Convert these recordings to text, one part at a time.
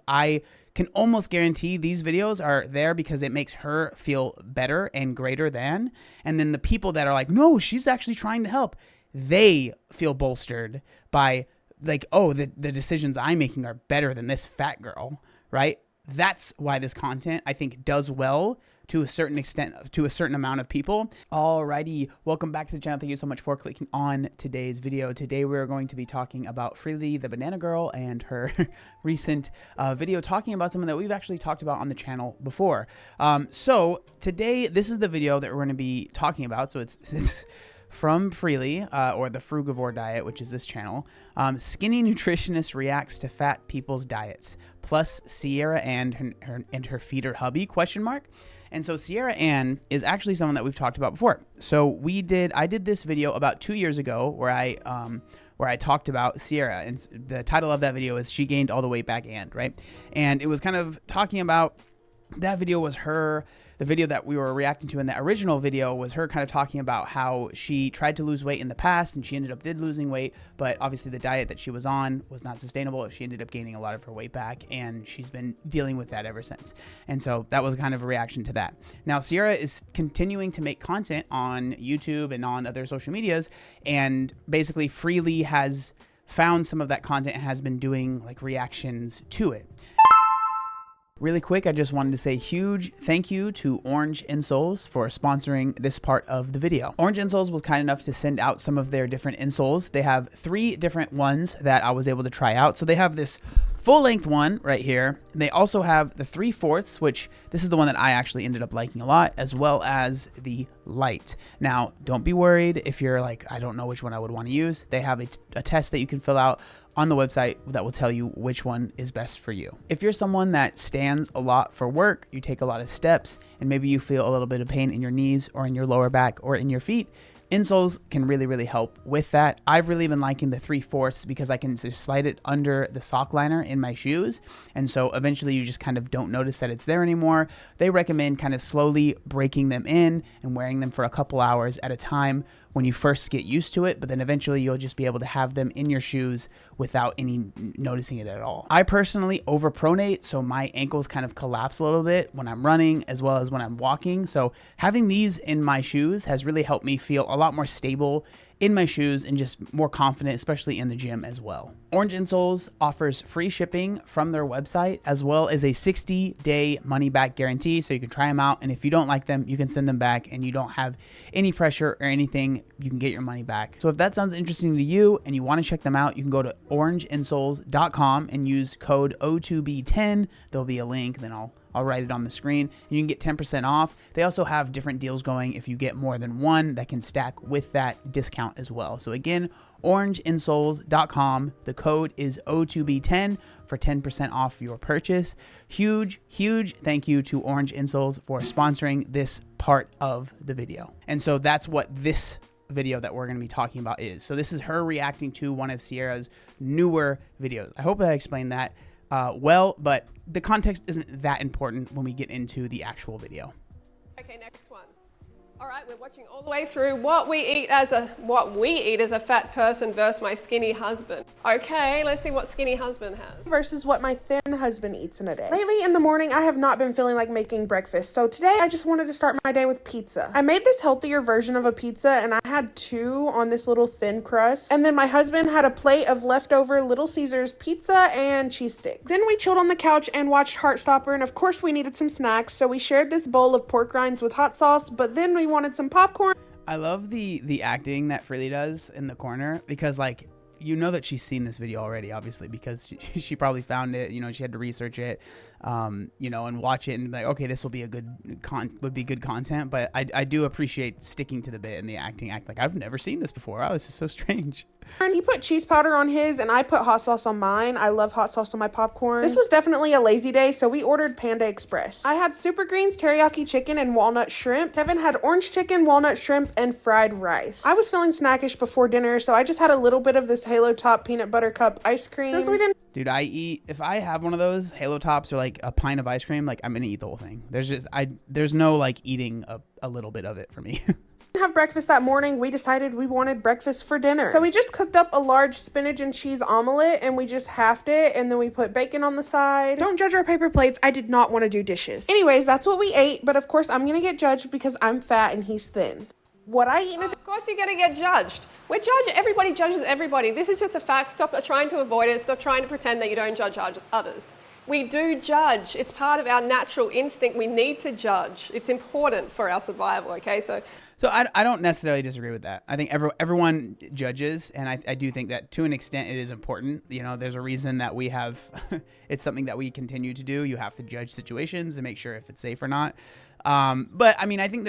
I can almost guarantee these videos are there because it makes her feel better and greater than. And then the people that are like, no, she's actually trying to help, they feel bolstered by like, oh, the decisions I'm making are better than this fat girl, right? That's why this content, I think, does well to a certain extent, to a certain amount of people. Alrighty, welcome back to the channel. Thank you so much for clicking on today's video. Today we're going to be talking about Freelee, the banana girl, and her recent video talking about something that we've actually talked about on the channel before. So today, this is the video that we're going to be talking about. So it's from Freelee, or the Frugivore diet, which is this channel. Skinny nutritionist reacts to fat people's diets, plus Sierra and her feeder hubby, question mark. And so Sierra Ann is actually someone that we've talked about before. So I did this video about 2 years ago where I talked about Sierra, and the title of that video is "She Gained All the Weight Back and," right? And it was kind of talking about, that video was her, the video that we were reacting to in the original video was her kind of talking about how she tried to lose weight in the past and she ended up losing weight, but obviously the diet that she was on was not sustainable. She ended up gaining a lot of her weight back, and she's been dealing with that ever since. And so that was kind of a reaction to that. Now, Sierra is continuing to make content on YouTube and on other social medias, and basically Freelee has found some of that content and has been doing like reactions to it. Really quick, I just wanted to say huge thank you to Orange Insoles for sponsoring this part of the video. Orange Insoles was kind enough to send out some of their different insoles. They have 3 different ones that I was able to try out. So they have this full-length one right here. They also have the 3/4, which this is the one that I actually ended up liking a lot, as well as the light. Now, don't be worried if you're like, I don't know which one I would want to use. They have a test that you can fill out on the website that will tell you which one is best for you. If you're someone that stands a lot for work, you take a lot of steps, and maybe you feel a little bit of pain in your knees or in your lower back or in your feet, insoles can really help with that. I've really been liking the 3/4 because I can just slide it under the sock liner in my shoes, and so eventually you just kind of don't notice that it's there anymore. They recommend kind of slowly breaking them in and wearing them for a couple hours at a time when you first get used to it, but then eventually you'll just be able to have them in your shoes without any noticing it at all. I personally overpronate, so my ankles kind of collapse a little bit when I'm running as well as when I'm walking. So having these in my shoes has really helped me feel a lot more stable in my shoes and just more confident, especially in the gym as well. Orange Insoles offers free shipping from their website, as well as a 60-day money-back guarantee, so you can try them out, and if you don't like them, you can send them back, and you don't have any pressure or anything. You can get your money back. So if that sounds interesting to you and you want to check them out, you can go to orangeinsoles.com and use code O2B10. There'll be a link, then I'll write it on the screen, and you can get 10% off. They also have different deals going if you get more than one that can stack with that discount as well. So again, orangeinsoles.com. The code is O2B10 for 10% off your purchase. Huge thank you to Orange Insoles for sponsoring this part of the video. And so that's what this video that we're going to be talking about is. So this is her reacting to one of Sierra's newer videos. I hope that I explained that well, but the context isn't that important when we get into the actual video. Okay, next one. All right, we're watching all the way through what we eat as a fat person versus my skinny husband. Okay, let's see what skinny husband has. Versus what my thin husband eats in a day. Lately in the morning, I have not been feeling like making breakfast, so today I just wanted to start my day with pizza. I made this healthier version of a pizza, and I had 2 on this little thin crust, and then my husband had a plate of leftover Little Caesars pizza and cheese sticks. Then we chilled on the couch and watched Heartstopper, and of course we needed some snacks, so we shared this bowl of pork rinds with hot sauce, but then we wanted some popcorn. I love the acting that Freelee does in the corner, because like, you know that she's seen this video already, obviously, because she probably found it, you know, she had to research it, you know, and watch it and be like, okay, this will be good content. But I do appreciate sticking to the bit and the acting. Like, I've never seen this before. Oh, this is so strange. And he put cheese powder on his, and I put hot sauce on mine. I love hot sauce on my popcorn. This was definitely a lazy day, so we ordered Panda Express. I had super greens, teriyaki chicken, and walnut shrimp. Kevin had orange chicken, walnut shrimp, and fried rice. I was feeling snackish before dinner, so I just had a little bit of this Halo Top peanut butter cup ice cream. Since we didn't... Dude, if I have one of those Halo Tops or like a pint of ice cream, like I'm gonna eat the whole thing. There's no like eating a little bit of it for me. Have breakfast that morning. We decided we wanted breakfast for dinner. So we just cooked up a large spinach and cheese omelet and we just halved it and then we put bacon on the side. Don't judge our paper plates. I did not want to do dishes. Anyways, that's what we ate, but of course I'm gonna get judged because I'm fat and he's thin. What I eat in a Of course you're going to get judged. Everybody judges everybody. This is just a fact. Stop trying to avoid it. Stop trying to pretend that you don't judge others. We do judge. It's part of our natural instinct. We need to judge. It's important for our survival, okay? So I don't necessarily disagree with that. I think everyone judges, and I do think that to an extent it is important. You know, there's a reason that we have, it's something that we continue to do. You have to judge situations and make sure if it's safe or not. But I mean, I think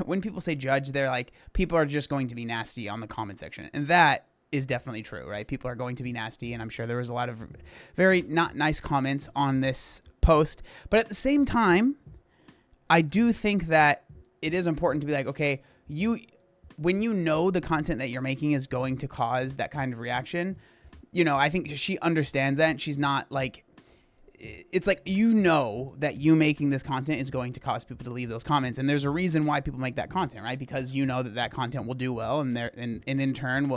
when people say judge, they're like, people are just going to be nasty on the comment section. And that is definitely true, right? People are going to be nasty. And I'm sure there was a lot of very not nice comments on this post. But at the same time, I do think that it is important to be like, okay, when you know the content that you're making is going to cause that kind of reaction, you know, I think she understands that, and she's not like, it's like, you know that you making this content is going to cause people to leave those comments, and there's a reason why people make that content, right? Because you know that content will do well, and in turn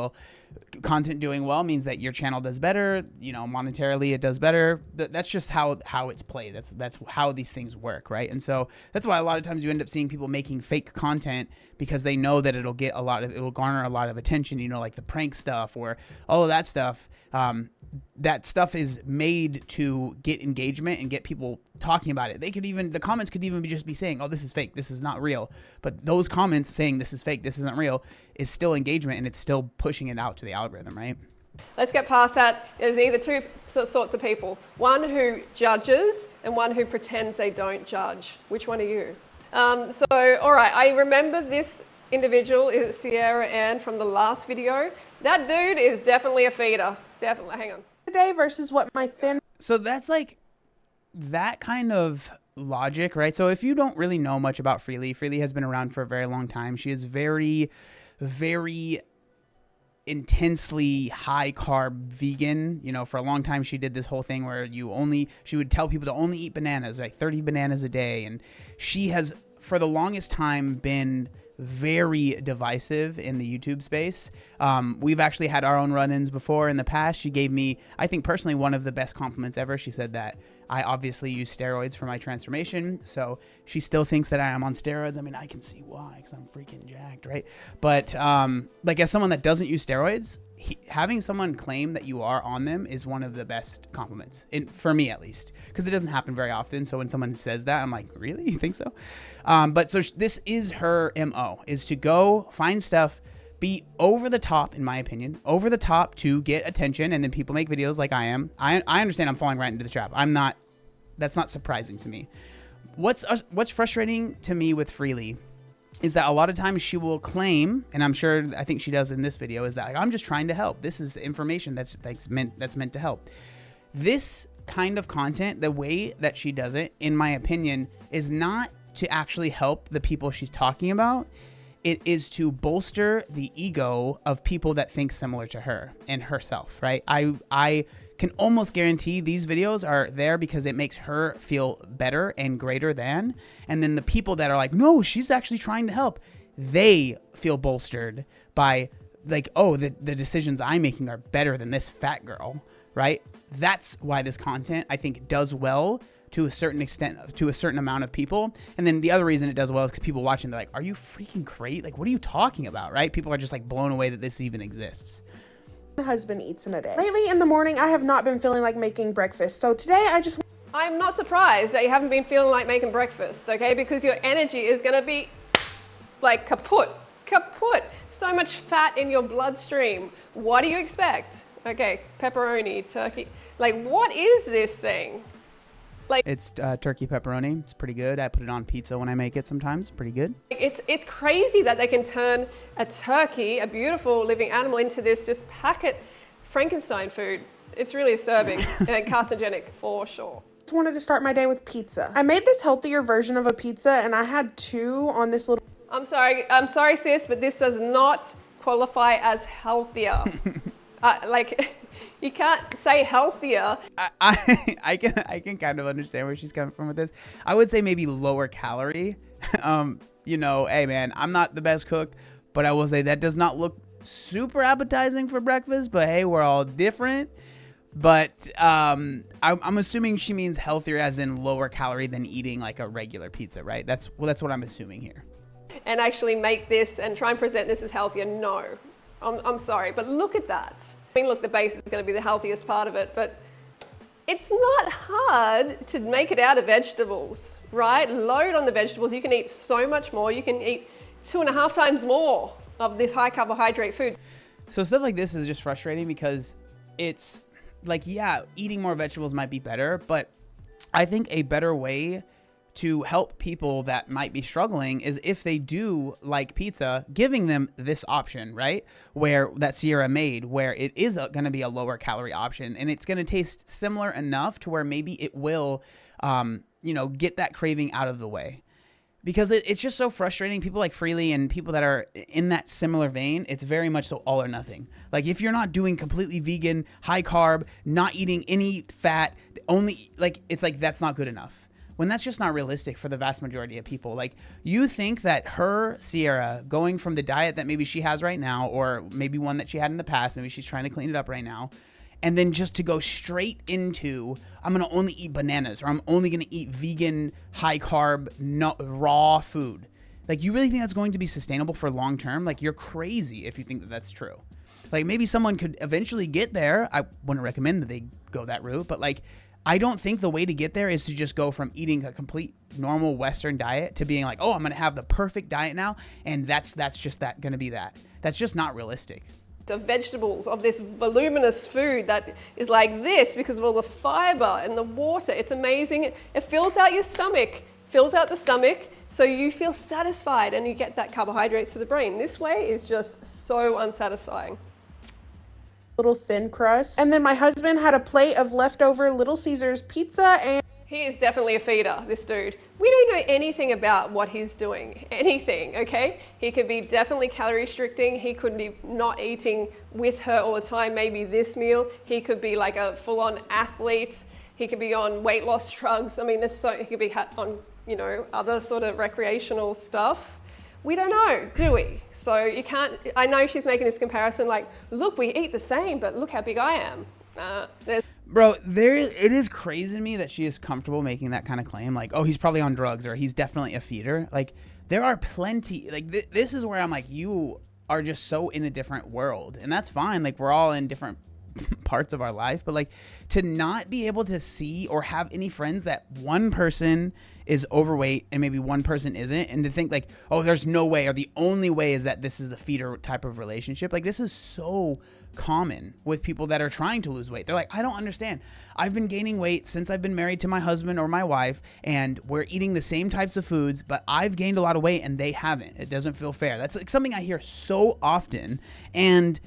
content doing well means that your channel does better, you know, monetarily it does better. That's just how it's played. That's how these things work, right? And so that's why a lot of times you end up seeing people making fake content because they know that it will garner a lot of attention, you know, like the prank stuff or all of that stuff. That stuff is made to get engagement and get people talking about it. The comments could even just be saying, oh, this is fake, this is not real. But those comments saying this is fake, this isn't real, is still engagement, and it's still pushing it out to the algorithm, right? let's get past that. There's either two sorts of people. One who judges and one who pretends they don't judge. Which one are you? All right, I remember this individual is Sierra Ann from the last video. That dude is definitely a feeder. Definitely, hang on. Today versus what my thin. So that's like that kind of logic, right? So if you don't really know much about Freelee, Freelee has been around for a very long time. She is very, very intensely high carb vegan. You know, for a long time she did this whole thing where she would tell people to only eat bananas, like 30 bananas a day. And she has, for the longest time, been very divisive in the YouTube space. We've actually had our own run-ins before in the past. She gave me, I think personally, one of the best compliments ever. She said that I obviously use steroids for my transformation, so she still thinks that I am on steroids. I mean, I can see why, because I'm freaking jacked, right? But like, as someone that doesn't use steroids, having someone claim that you are on them is one of the best compliments, for me at least, because it doesn't happen very often. So when someone says that, I'm like, really? You think so? But so this is her MO, is to go find stuff, be over the top, in my opinion, over the top to get attention, and then people make videos like I am. I understand I'm falling right into the trap. That's not surprising to me. What's frustrating to me with Freelee is that a lot of times she will claim, and I think she does in this video, is that like, I'm just trying to help. This is information that's meant to help. This kind of content, the way that she does it, in my opinion, is not to actually help the people she's talking about. It is to bolster the ego of people that think similar to her and herself, right? I can almost guarantee these videos are there because it makes her feel better and greater than. And then the people that are like, no, she's actually trying to help, they feel bolstered by like, oh, the decisions I'm making are better than this fat girl, right? That's why this content, I think, does well to a certain extent, to a certain amount of people. And then the other reason it does well is because people watching, they're like, are you freaking great? Like, what are you talking about, right? People are just like blown away that this even exists. Husband eats in a day. Lately in the morning, I have not been feeling like making breakfast. So today I'm not surprised that you haven't been feeling like making breakfast, okay? Because your energy is gonna be like kaput. So much fat in your bloodstream. What do you expect? Okay, pepperoni, turkey. Like, what is this thing? Like, it's turkey pepperoni. It's pretty good. I put it on pizza when I make it sometimes. Pretty good. It's crazy that they can turn a turkey, a beautiful living animal, into this just packet Frankenstein food. It's really disturbing and carcinogenic for sure. Just wanted to start my day with pizza. I made this healthier version of a pizza and I had 2 on this little... I'm sorry sis, but this does not qualify as healthier. Like, You can't say healthier. I can kind of understand where she's coming from with this. I would say maybe lower calorie. Hey man, I'm not the best cook, but I will say that does not look super appetizing for breakfast. But hey, we're all different. But I'm assuming she means healthier as in lower calorie than eating like a regular pizza, right? That's what I'm assuming here. And actually make this and try and present this as healthier. No, I'm sorry, but look at that. I mean, look, the base is going to be the healthiest part of it, but it's not hard to make it out of vegetables, right? Load on the vegetables. You can eat so much more. You can eat 2.5 times more of this high carbohydrate food. So stuff like this is just frustrating because it's like, yeah, eating more vegetables might be better, but I think a better way to help people that might be struggling is if they do like pizza, giving them this option, right? Where that Sierra made, where it is going to be a lower calorie option and it's going to taste similar enough to where maybe it will, get that craving out of the way. Because it's just so frustrating. People like Freelee and people that are in that similar vein, it's very much so all or nothing. Like if you're not doing completely vegan, high carb, not eating any fat, only like, it's like, that's not good enough. When that's just not realistic for the vast majority of people. Like you think that her Sierra going from the diet that maybe she has right now, or maybe one that she had in the past, maybe she's trying to clean it up right now, and then just to go straight into, I'm going to only eat bananas, or I'm only going to eat vegan, high carb, raw food. Like you really think that's going to be sustainable for long term? Like you're crazy if you think that that's true. Like maybe someone could eventually get there. I wouldn't recommend that they go that route, but like, I don't think the way to get there is to just go from eating a complete normal Western diet to being like, oh, I'm going to have the perfect diet now. And that's just going to be that. That's just not realistic. The vegetables of this voluminous food that is like this because of all the fiber and the water. It's amazing. It fills out your stomach, fills out the stomach. So you feel satisfied and you get that carbohydrates to the brain. This way is just so unsatisfying. Little thin crust. And then my husband had a plate of leftover Little Caesars pizza, and he is definitely a feeder, this dude. We don't know anything about what he's doing, anything, okay? He could be definitely calorie restricting. He could be not eating with her all the time, maybe this meal. He could be like a full-on athlete. He could be on weight loss drugs. I mean, he could be on, other sort of recreational stuff. We don't know, do we? So you can't, I know she's making this comparison like, look, we eat the same, but look how big I am. Bro, it is crazy to me that she is comfortable making that kind of claim. Like, oh, he's probably on drugs or he's definitely a feeder. Like, there are plenty, like, this is where I'm like, you are just so in a different world. And that's fine. Like, we're all in different parts of our life. But, like, to not be able to see or have any friends that one person is overweight and maybe one person isn't, and to think like, oh, there's no way, or the only way is that this is a feeder type of relationship. Like this is so common with people that are trying to lose weight. They're like, I don't understand. I've been gaining weight since I've been married to my husband or my wife, and we're eating the same types of foods, but I've gained a lot of weight and they haven't. It doesn't feel fair. That's like something I hear so often. And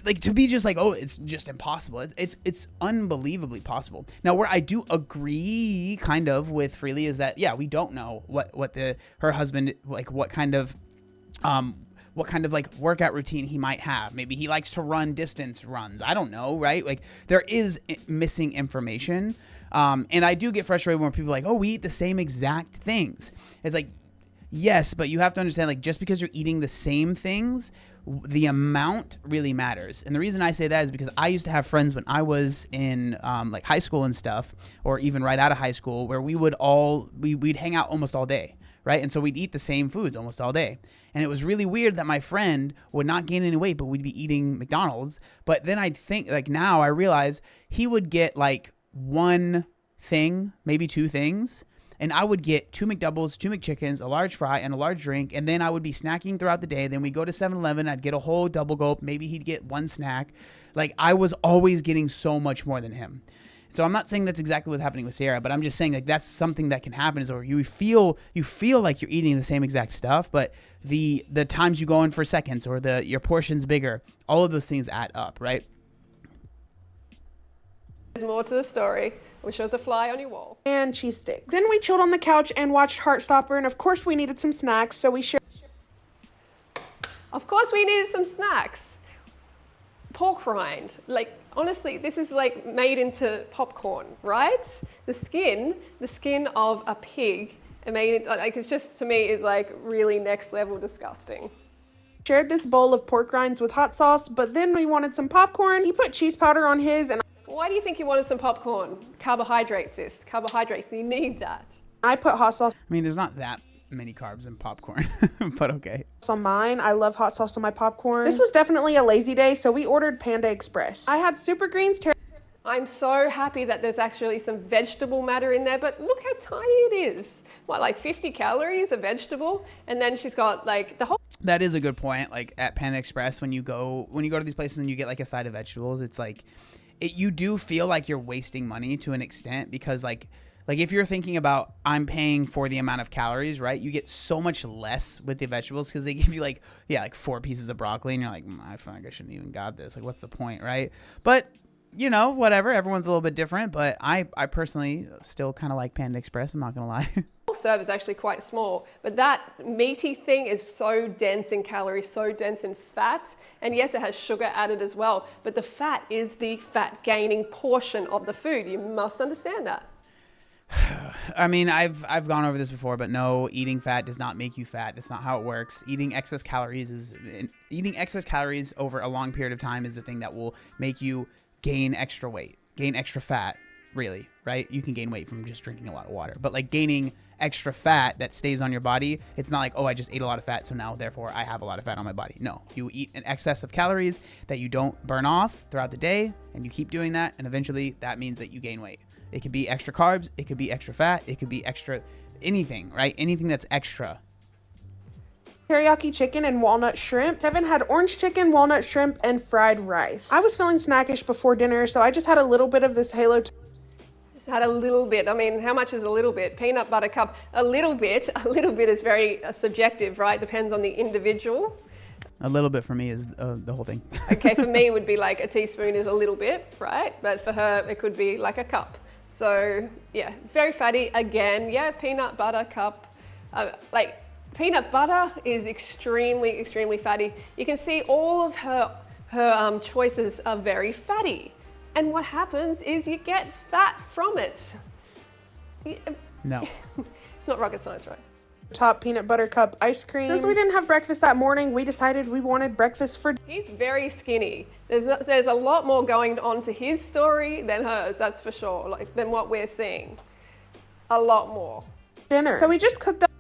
like to be just like, oh, it's just impossible. It's unbelievably possible. Now, where I do agree kind of with Freelee is that, yeah, we don't know what her husband, like what kind of like workout routine he might have. Maybe he likes to run distance runs. I don't know, right? Like there is missing information. And I do get frustrated when people are like, oh, we eat the same exact things. It's like, yes, but you have to understand, like, just because you're eating the same things, the amount really matters. And the reason I say that is because I used to have friends when I was in like high school and stuff, or even right out of high school, where we'd hang out almost all day, right? And so we'd eat the same foods almost all day. And it was really weird that my friend would not gain any weight, but we'd be eating McDonald's. But then I'd think, like now I realize he would get like one thing, maybe two things, and I would get 2 McDoubles, 2 McChickens, a large fry, and a large drink, and then I would be snacking throughout the day. Then we go to 7-Eleven, I'd get a whole double gulp, maybe he'd get one snack. Like, I was always getting so much more than him. So I'm not saying that's exactly what's happening with Sierra, but I'm just saying, like, that's something that can happen, is where you feel like you're eating the same exact stuff, but the times you go in for seconds, or your portion's bigger, all of those things add up, right? There's more to the story, which shows a fly on your wall. And cheese sticks. Then we chilled on the couch and watched Heartstopper, and of course we needed some snacks, so we shared. Of course we needed some snacks. pork rind. Like, honestly, this is like made into popcorn, right? The skin of a pig, and made it, like, it's just, to me, is like really next level disgusting. Shared this bowl of pork rinds with hot sauce, but then we wanted some popcorn. He put cheese powder on his, and Why do you think you wanted some popcorn? Carbohydrates, sis. Carbohydrates. You need that. I put hot sauce I mean, there's not that many carbs in popcorn, but okay. on mine. I love hot sauce on my popcorn. This was definitely a lazy day, so we ordered Panda Express. I had super greens, I'm so happy that there's actually some vegetable matter in there, but look how tiny it is. What, like 50 calories a vegetable? And then she's got like the whole... That is a good point. Like at Panda Express, when you go to these places and you get like a side of vegetables, it's like, you do feel like you're wasting money to an extent, because like if you're thinking about, I'm paying for the amount of calories, right? You get so much less with the vegetables, because they give you like 4 pieces of broccoli, and you're like, I feel like I shouldn't even got this. Like, what's the point, right? But you know, whatever. Everyone's a little bit different, but I personally still kind of like Panda Express. I'm not gonna lie. serve is actually quite small, but that meaty thing is so dense in calories, so dense in fat, and yes, it has sugar added as well, but the fat is the fat gaining portion of the food. You must understand that. I mean, I've gone over this before, but no, eating fat does not make you fat. That's not how it works. Eating excess calories over a long period of time is the thing that will make you gain extra weight, gain extra fat, really, right? You can gain weight from just drinking a lot of water, but like gaining extra fat that stays on your body, it's not like, oh, I just ate a lot of fat, so now therefore I have a lot of fat on my body. No, you eat an excess of calories that you don't burn off throughout the day, and you keep doing that, and eventually that means that you gain weight. It could be extra carbs, it could be extra fat, it could be extra anything, right? Anything that's extra. Teriyaki chicken and walnut shrimp. Kevin had orange chicken, walnut shrimp, and fried rice. I was feeling snackish before dinner, so I just had a little bit of this Halo. Just had a little bit. I mean, how much is a little bit? Peanut butter cup. A little bit is very subjective, right? Depends on the individual. A little bit for me is the whole thing. Okay, for me it would be like a teaspoon is a little bit, right? But for her it could be like a cup. So yeah, very fatty. Again, yeah, peanut butter cup. Like peanut butter is extremely, extremely fatty. You can see all of her choices are very fatty. And what happens is you get fat from it. No. It's not rocket science, right? Top peanut butter cup ice cream. Since we didn't have breakfast that morning, we decided we wanted breakfast for He's very skinny. There's a lot more going on to his story than hers, that's for sure, like than what we're seeing. A lot more. dinner. So we just cooked up.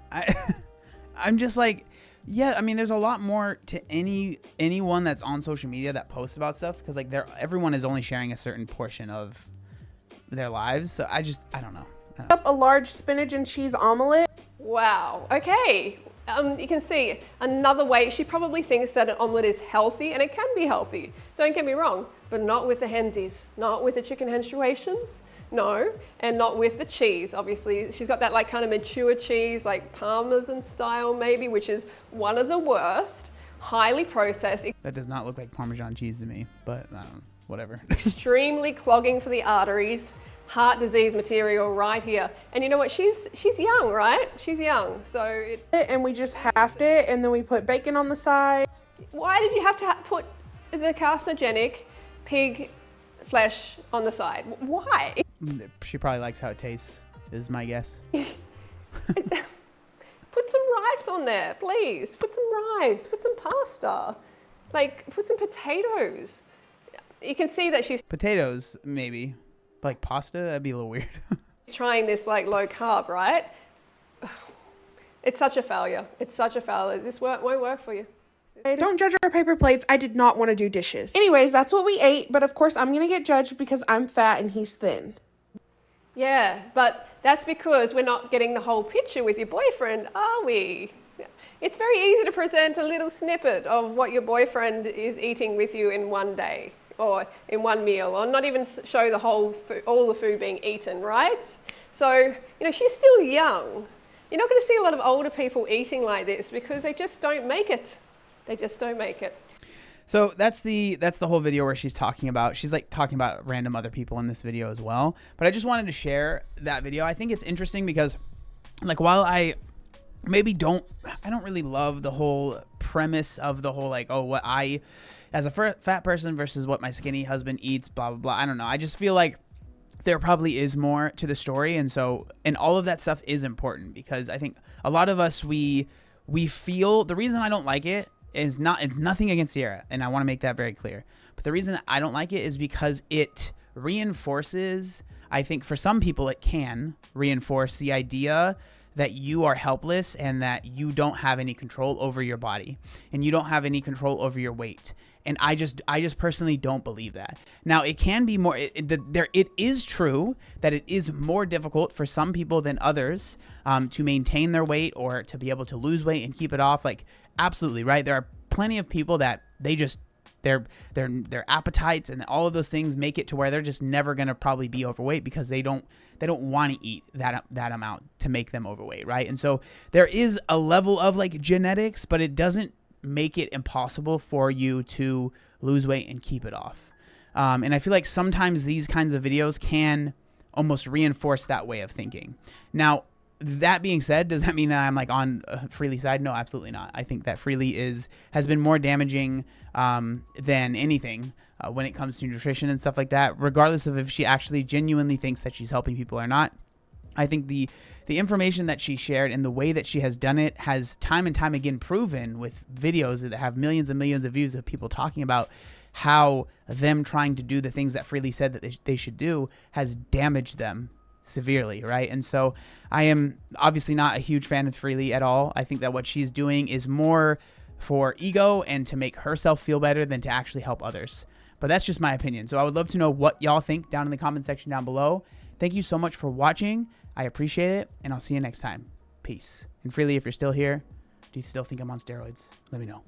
I'm just like, yeah, I mean, there's a lot more to anyone that's on social media that posts about stuff, because like everyone is only sharing a certain portion of their lives. So I don't know. Up a large spinach and cheese omelet. Wow, okay. You can see another way, she probably thinks that an omelette is healthy, and it can be healthy, don't get me wrong, but not with the hensies, not with the chicken hensuations, no, and not with the cheese, obviously. She's got that like kind of mature cheese, like Parmesan style maybe, which is one of the worst, highly processed. That does not look like Parmesan cheese to me, but I don't know, whatever. Extremely clogging for the arteries. Heart disease material right here. And you know what, she's young, right? She's young, so it's... And we just halved it, and then we put bacon on the side. Why did you have to put the carcinogenic pig flesh on the side? Why? She probably likes how it tastes, is my guess. Put some rice on there, please. Put some rice, put some pasta. Like, put some potatoes. You can see that she's... Potatoes, maybe. Like pasta, that'd be a little weird. trying this like low carb, right? It's such a failure. It's such a failure. This won't work for you. Don't judge our paper plates. I did not want to do dishes. Anyways, that's what we ate, but of course I'm going to get judged because I'm fat and he's thin. Yeah, but that's because we're not getting the whole picture with your boyfriend, are we? It's very easy to present a little snippet of what your boyfriend is eating with you in one day, or in one meal, or not even show the whole food, all the food being eaten, right? So, you know, she's still young. You're not going to see a lot of older people eating like this because they just don't make it. They just don't make it. So that's the whole video where she's talking about random other people in this video as well. But I just wanted to share that video. I think it's interesting because, like, while I maybe don't really love the whole premise of the whole, like, oh, what I as a fat person versus what my skinny husband eats, blah, blah, blah. I don't know. I just feel like there probably is more to the story. And all of that stuff is important, because I think a lot of us, we feel, the reason I don't like it is it's nothing against Sierra. And I want to make that very clear. But the reason that I don't like it is because it reinforces, I think for some people, it can reinforce the idea that you are helpless and that you don't have any control over your body and you don't have any control over your weight. And I just personally don't believe that. Now, it can be more, it is true that it is more difficult for some people than others to maintain their weight or to be able to lose weight and keep it off. Like, absolutely, right? There are plenty of people that they just, their appetites and all of those things make it to where they're just never going to probably be overweight because they don't want to eat that amount to make them overweight, right? And so there is a level of like genetics, but it doesn't make it impossible for you to lose weight and keep it off. And I feel like sometimes these kinds of videos can almost reinforce that way of thinking. Now, that being said, does that mean that I'm like on Freelee's side? No, absolutely not. I think that Freelee has been more damaging than anything when it comes to nutrition and stuff like that, regardless of if she actually genuinely thinks that she's helping people or not. I think the information that she shared and the way that she has done it has time and time again proven with videos that have millions and millions of views of people talking about how them trying to do the things that Freelee said that they should do has damaged them severely, right? And so I am obviously not a huge fan of Freelee at all. I think that what she's doing is more for ego and to make herself feel better than to actually help others. But that's just my opinion. So I would love to know what y'all think down in the comment section down below. Thank you so much for watching. I appreciate it, and I'll see you next time. Peace. And Freelee, if you're still here, do you still think I'm on steroids? Let me know.